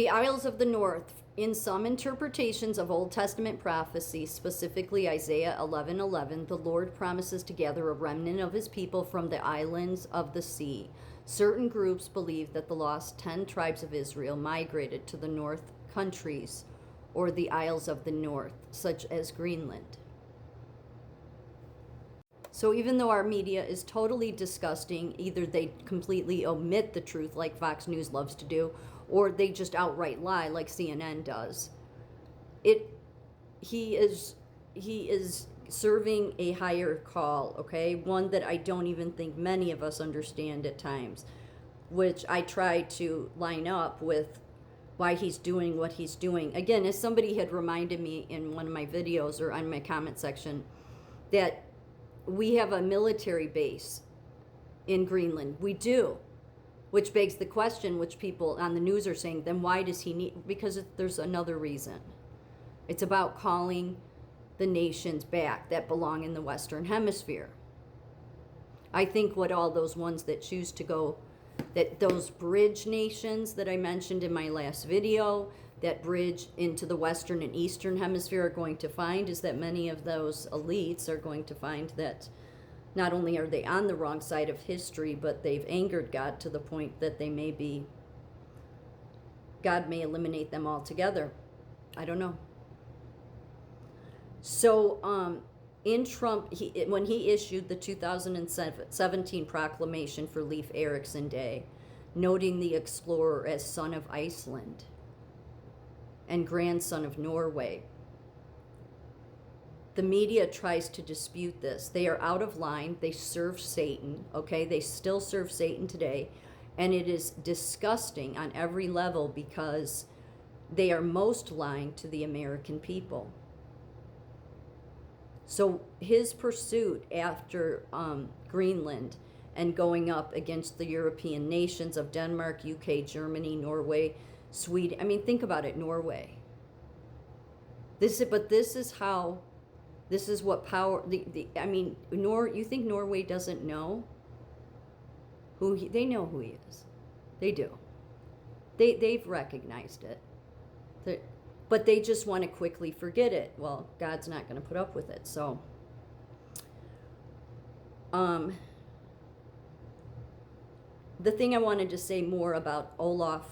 The Isles of the North. In some interpretations of Old Testament prophecy, specifically Isaiah 11:11, the Lord promises to gather a remnant of his people from the islands of the sea. Certain groups believe that the lost 10 tribes of Israel migrated to the North countries, or the Isles of the North, such as Greenland. So even though our media is totally disgusting, either they completely omit the truth like Fox News loves to do, or they just outright lie like CNN does. He is serving a higher call, okay? One that I don't even think many of us understand at times, which I try to line up with why he's doing what he's doing. Again, as somebody had reminded me in one of my videos or on my comment section, that we have a military base in Greenland. We do. Which begs the question, which people on the news are saying, then why does he need? Because there's another reason. It's about calling the nations back that belong in the Western Hemisphere. I think what all those ones that choose to go, that those bridge nations that I mentioned in my last video, that bridge into the Western and Eastern Hemisphere are going to find is that many of those elites are going to find that not only are they on the wrong side of history, but they've angered God to the point that God may eliminate them altogether. I don't know. So in Trump, when he issued the 2017 proclamation for Leif Erikson Day, noting the explorer as son of Iceland and grandson of Norway, the media tries to dispute this. They are out of line. They serve Satan, okay? They still serve Satan today. And it is disgusting on every level because they are most lying to the American people. So his pursuit after Greenland and going up against the European nations of Denmark, UK, Germany, Norway, Sweden. I mean, think about it, Norway. This is what power, you think Norway doesn't know they know who he is. They do. They've recognized it. But they just want to quickly forget it. Well, God's not going to put up with it. So, the thing I wanted to say more about Olaf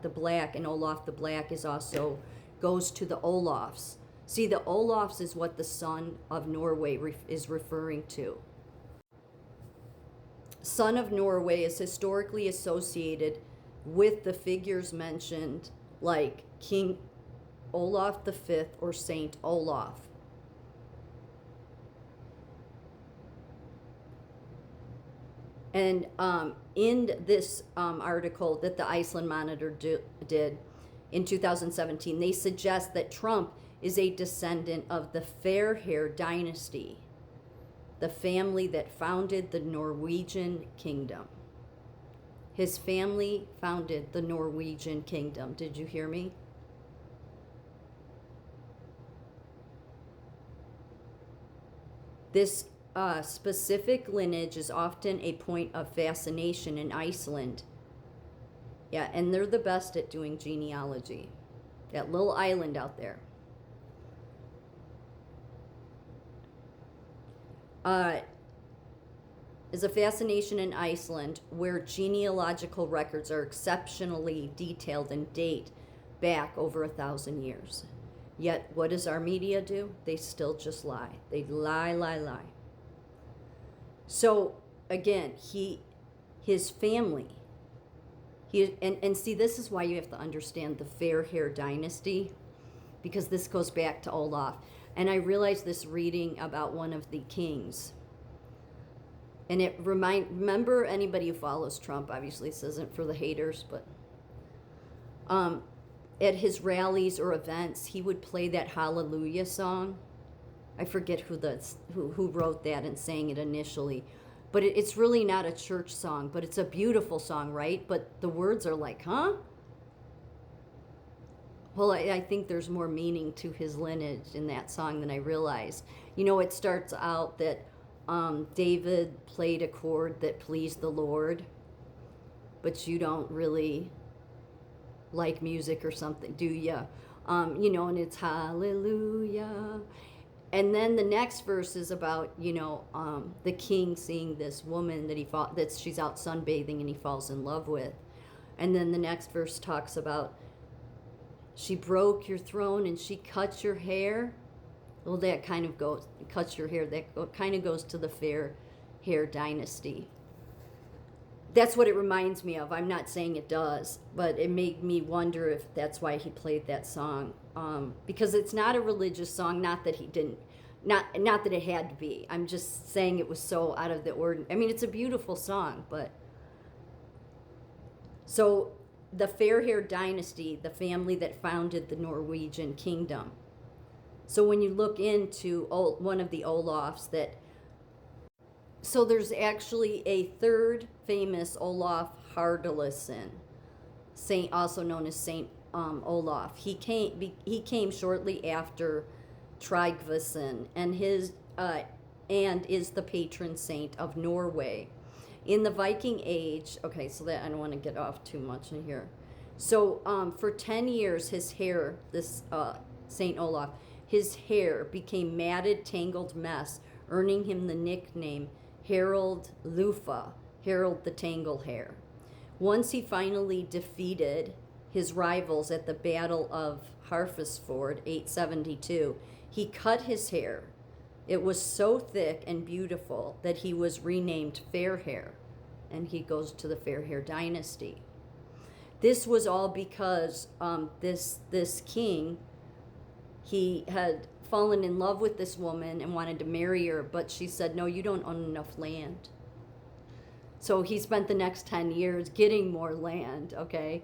the Black, and Olaf the Black is also goes to the Olafs. See, the Olafs is what the son of Norway is referring to. Son of Norway is historically associated with the figures mentioned like King Olaf V or Saint Olaf. And in this article that the Iceland Monitor did in 2017, they suggest that Trump is a descendant of the Fairhair Dynasty, the family that founded the Norwegian kingdom. His family founded the Norwegian kingdom. Did you hear me? This specific lineage is often a point of fascination in Iceland. Yeah, and they're the best at doing genealogy. That little island out there. Is a fascination in Iceland where genealogical records are exceptionally detailed and date back over 1,000 years. Yet, what does our media do? They still just lie. They lie. So, again, his family, and see, this is why you have to understand the Fairhair Dynasty, because this goes back to Olaf. And I realized this reading about one of the kings. And it remember anybody who follows Trump, obviously this isn't for the haters, but at his rallies or events, he would play that Hallelujah song. I forget who wrote that and sang it initially. But it's really not a church song, but it's a beautiful song, right? But the words are like, huh? Well, I think there's more meaning to his lineage in that song than I realized. You know, it starts out that David played a chord that pleased the Lord, but you don't really like music or something, do ya? And it's hallelujah. And then the next verse is about, the king seeing this woman that she's out sunbathing and he falls in love with. And then the next verse talks about, she broke your throne and she cut your hair. Well, that kind of cuts your hair. That kind of goes to the Fairhair Dynasty. That's what it reminds me of. I'm not saying it does, but it made me wonder if that's why he played that song. Because it's not a religious song. Not that he didn't, not that it had to be. I'm just saying it was so out of the ordinary. I mean, it's a beautiful song, but so the Fairhair Dynasty, the family that founded the Norwegian kingdom. So when you look into one of the Olafs so there's actually a third famous Olaf Hardrason, also known as Saint Olaf. He came shortly after Tryggvason, and is the patron saint of Norway. In the Viking Age, okay, so that I don't want to get off too much in here. So for 10 years, his hair, this Saint Olaf, his hair became matted, tangled mess, earning him the nickname Harald Lufa, Harold the Tangle Hair. Once he finally defeated his rivals at the Battle of Harfisford, 872, he cut his hair. It was so thick and beautiful that he was renamed Fairhair, and he goes to the Fairhair Dynasty. This was all because this king, he had fallen in love with this woman and wanted to marry her, but she said, no, you don't own enough land. So he spent the next 10 years getting more land, okay?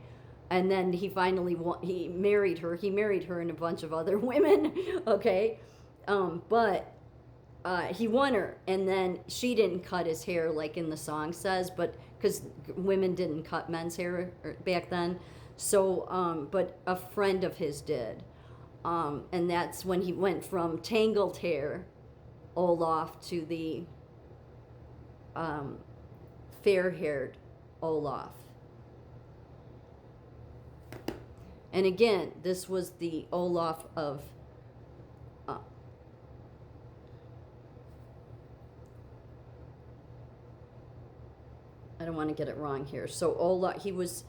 And then he finally he married her. He married her and a bunch of other women, okay? But he won her, and then she didn't cut his hair like in the song says, but because women didn't cut men's hair back then. So, but a friend of his did. And that's when he went from tangled hair Olaf to the fair-haired Olaf. And again, this was the Olaf of I don't want to get it wrong here. So Olaf, he was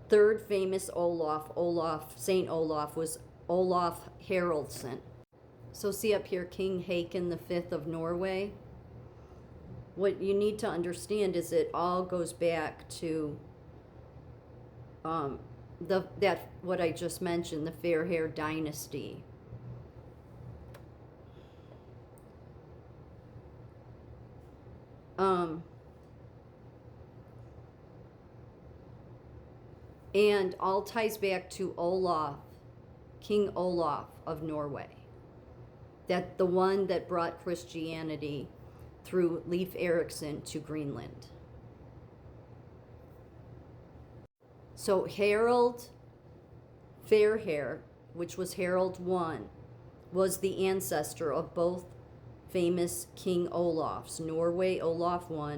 third famous Saint Olaf was Olaf Haraldsson. So see up here, King Haakon V of Norway. What you need to understand is it all goes back to what I just mentioned, the Fairhair Dynasty. And all ties back to Olaf, King Olaf of Norway. That the one that brought Christianity through Leif Erikson to Greenland. So Harald Fairhair, which was Harald I, was the ancestor of both famous King Olafs, Norway Olaf I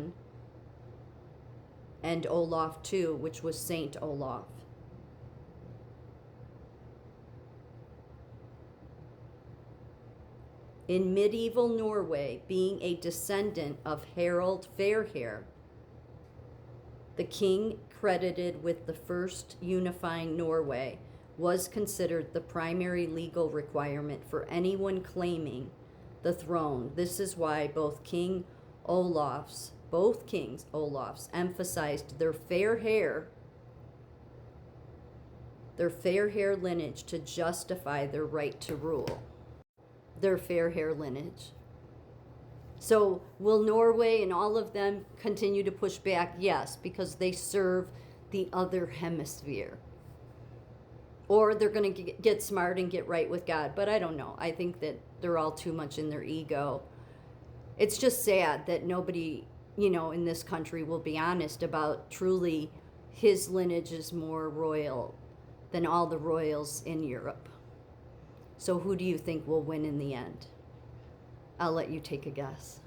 and Olaf II, which was Saint Olaf. In medieval Norway, being a descendant of Harald Fairhair, the king credited with the first unifying Norway was considered the primary legal requirement for anyone claiming the throne. This is why both kings Olafs emphasized their fair hair lineage to justify their right to rule. Their fair hair lineage. So will Norway and all of them continue to push back? Yes, because they serve the other hemisphere. Or they're going to get smart and get right with God. But I don't know. I think that they're all too much in their ego. It's just sad that nobody, in this country will be honest about truly his lineage is more royal than all the royals in Europe. So who do you think will win in the end? I'll let you take a guess.